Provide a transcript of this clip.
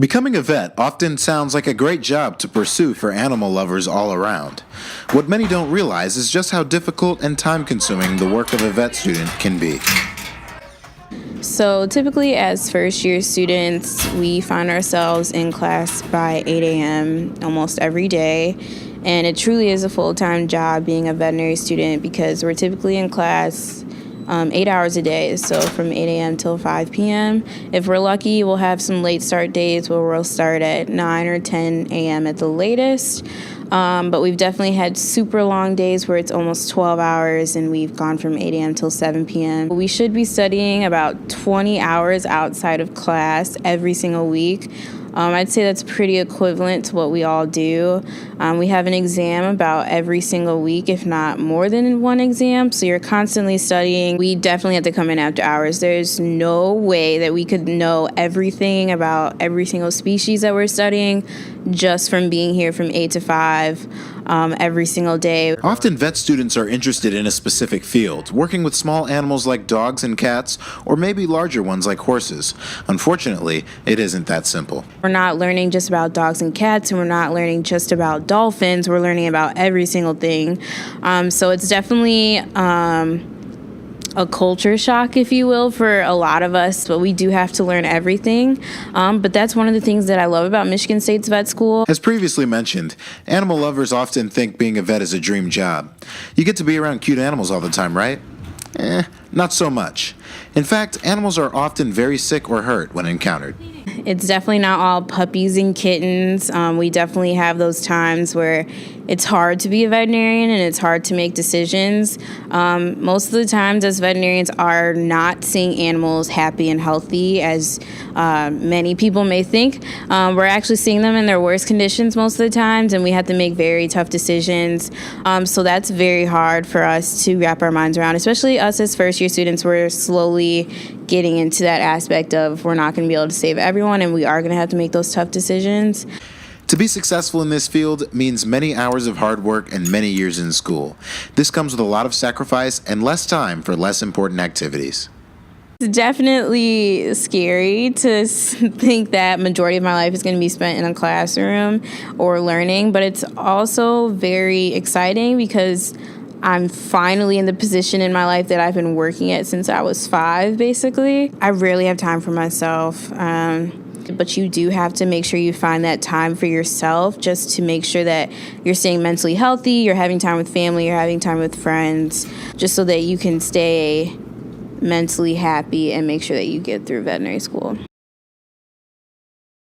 Becoming a vet often sounds like a great job to pursue for animal lovers all around. What many don't realize is just how difficult and time-consuming the work of a vet student can be. So typically as first year students, we find ourselves in class by 8 a.m. almost every day. And it truly is a full-time job being a veterinary student because we're typically in class 8 hours a day, so from 8 a.m. till 5 p.m. If we're lucky, we'll have some late start days where we'll start at 9 or 10 a.m. at the latest. But we've definitely had super long days where it's almost 12 hours and we've gone from 8 a.m. till 7 p.m. We should be studying about 20 hours outside of class every single week. I'd say that's pretty equivalent to what we all do. We have an exam about every single week, if not more than one exam, so you're constantly studying. We definitely have to come in after hours. There's no way that we could know everything about every single species that we're studying just from being here from 8 to 5 every single day. Often vet students are interested in a specific field, working with small animals like dogs and cats, or maybe larger ones like horses. Unfortunately, it isn't that simple. We're not learning just about dogs and cats, and we're not learning just about dolphins. We're learning about every single thing. So it's definitely a culture shock, if you will, for a lot of us, but we do have to learn everything. But that's one of the things that I love about Michigan State's vet school. As previously mentioned, animal lovers often think being a vet is a dream job. You get to be around cute animals all the time, right? Not so much. In fact, animals are often very sick or hurt when encountered. It's definitely not all puppies and kittens. We definitely have those times where it's hard to be a veterinarian and it's hard to make decisions. Most of the times as veterinarians are not seeing animals happy and healthy as many people may think. We're actually seeing them in their worst conditions most of the times, and we have to make very tough decisions. So that's very hard for us to wrap our minds around, especially us as first year students. We're slowly getting into that aspect of we're not going to be able to save everyone and we are going to have to make those tough decisions. To be successful in this field means many hours of hard work and many years in school. This comes with a lot of sacrifice and less time for less important activities. It's definitely scary to think that majority of my life is going to be spent in a classroom or learning, but it's also very exciting because I'm finally in the position in my life that I've been working at since I was 5, basically. I rarely have time for myself, but you do have to make sure you find that time for yourself just to make sure that you're staying mentally healthy, you're having time with family, you're having time with friends, just so that you can stay mentally happy and make sure that you get through veterinary school.